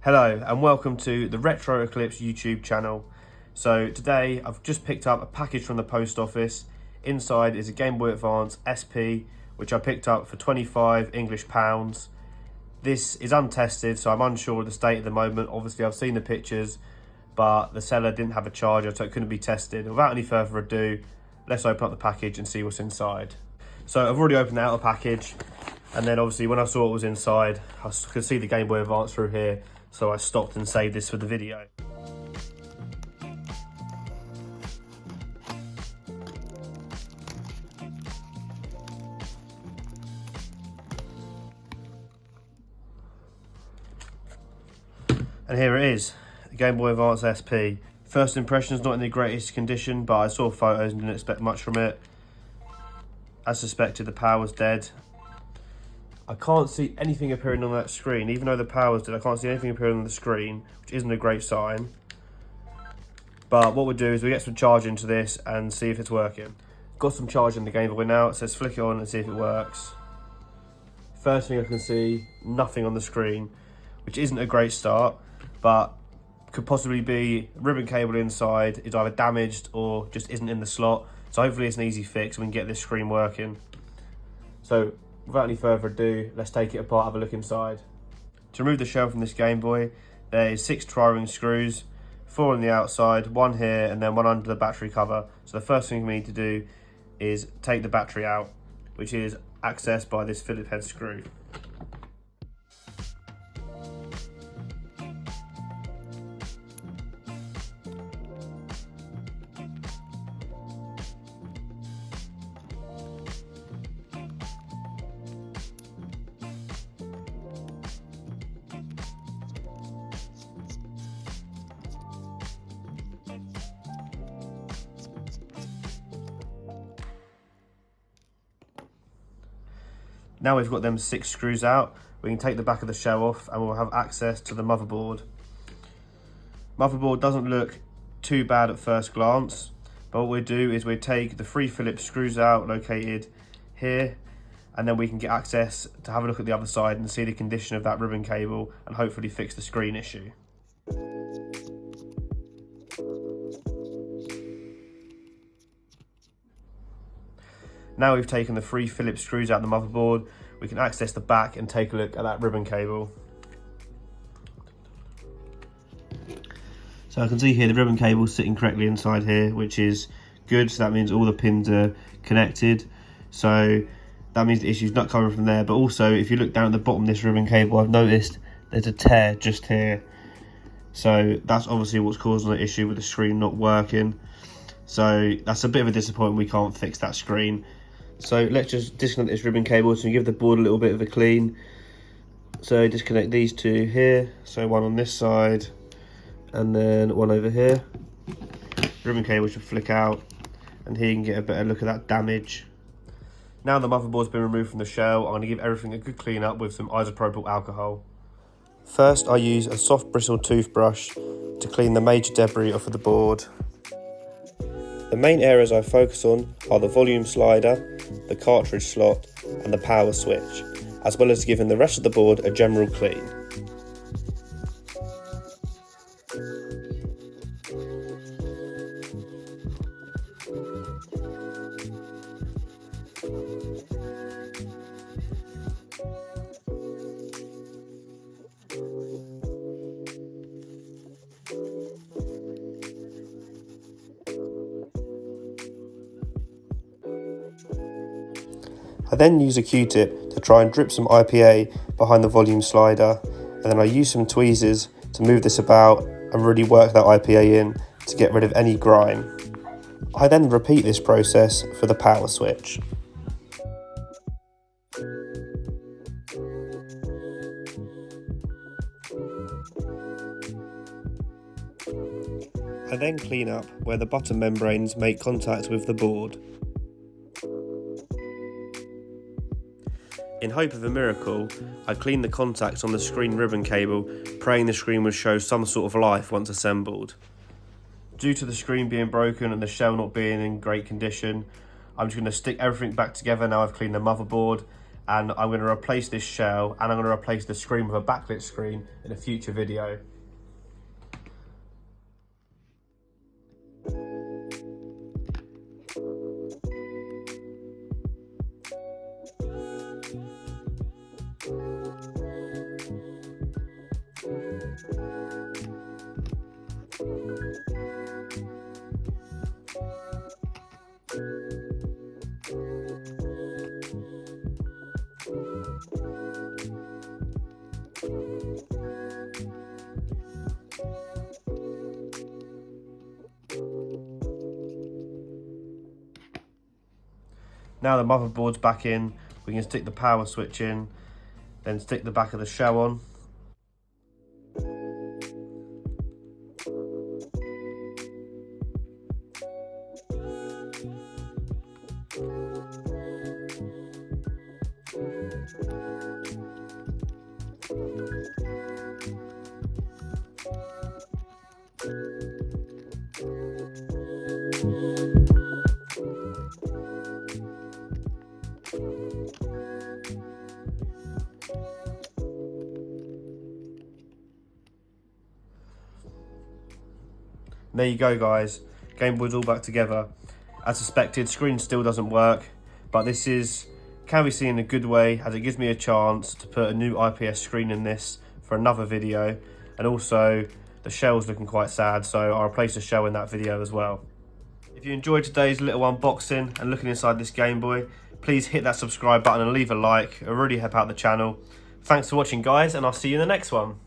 Hello and welcome to the Retro Eclipse YouTube channel. So today I've just picked up a package from the post office. Inside is a GameBoy Advance SP, which I picked up for 25 English pounds. This is untested, so I'm unsure of the state at the moment. Obviously I've seen the pictures, but the seller didn't have a charger, so it couldn't be tested. Without any further ado, let's open up the package and see what's inside. So I've already opened out the package, and then obviously when I saw what was inside, I could see the GameBoy Advance through here. So I stopped and saved this for the video. And here it is, the GameBoy Advance SP. First impressions, not in the greatest condition, but I saw photos and didn't expect much from it. As suspected, the power's dead. I can't see anything appearing on that screen. Even though the power's dead, I can't see anything appearing on the screen, which isn't a great sign. But what we'll do is we'll get some charge into this and see if it's working. Got some charge in the Game Boy now, so let's flick it on and see if it works. First thing I can see, nothing on the screen, which isn't a great start, but could possibly be ribbon cable inside is either damaged or just isn't in the slot. So hopefully it's an easy fix and we can get this screen working. So without any further ado, let's take it apart, have a look inside. To remove the shell from this Game Boy, there is 6 tri-ring screws, 4 on the outside, 1 here and then 1 under the battery cover. So the first thing we need to do is take the battery out, which is accessed by this Phillips head screw. Now we've got them 6 screws out, we can take the back of the shell off and we'll have access to the motherboard. Motherboard doesn't look too bad at first glance, but what we do is we take the 3 Phillips screws out located here, and then we can get access to have a look at the other side and see the condition of that ribbon cable and hopefully fix the screen issue. Now we've taken the 3 Phillips screws out the motherboard, we can access the back and take a look at that ribbon cable. So I can see here the ribbon cable sitting correctly inside here, which is good. So that means all the pins are connected. So that means the issue's not coming from there. But also, if you look down at the bottom of this ribbon cable, I've noticed there's a tear just here. So that's obviously what's causing the issue with the screen not working. So that's a bit of a disappointment, we can't fix that screen. So let's just disconnect this ribbon cable to give the board a little bit of a clean. So disconnect these 2 here, so 1 on this side and then 1 over here. Ribbon cable should flick out and here you can get a better look at that damage. Now the motherboard's been removed from the shell, I'm going to give everything a good clean up with some isopropyl alcohol. First I use a soft bristle toothbrush to clean the major debris off of the board. The main areas I focus on are the volume slider, the cartridge slot and the power switch, as well as giving the rest of the board a general clean. I then use a Q-tip to try and drip some IPA behind the volume slider, and then I use some tweezers to move this about and really work that IPA in to get rid of any grime. I then repeat this process for the power switch. I then clean up where the button membranes make contact with the board. In hope of a miracle, I cleaned the contacts on the screen ribbon cable, praying the screen would show some sort of life once assembled. Due to the screen being broken and the shell not being in great condition, I'm just going to stick everything back together now I've cleaned the motherboard, and I'm going to replace this shell, and I'm going to replace the screen with a backlit screen in a future video. Now the motherboard's back in, we can stick the power switch in, then stick the back of the shell on. And there you go guys, Game Boy's all back together. As suspected, screen still doesn't work, but this can be seen in a good way, as it gives me a chance to put a new IPS screen in this for another video. And also the shell's looking quite sad, so I'll replace the shell in that video as well. If you enjoyed today's little unboxing and looking inside this Game Boy, please hit that subscribe button and leave a like. It'll really help out the channel. Thanks for watching guys, and I'll see you in the next one.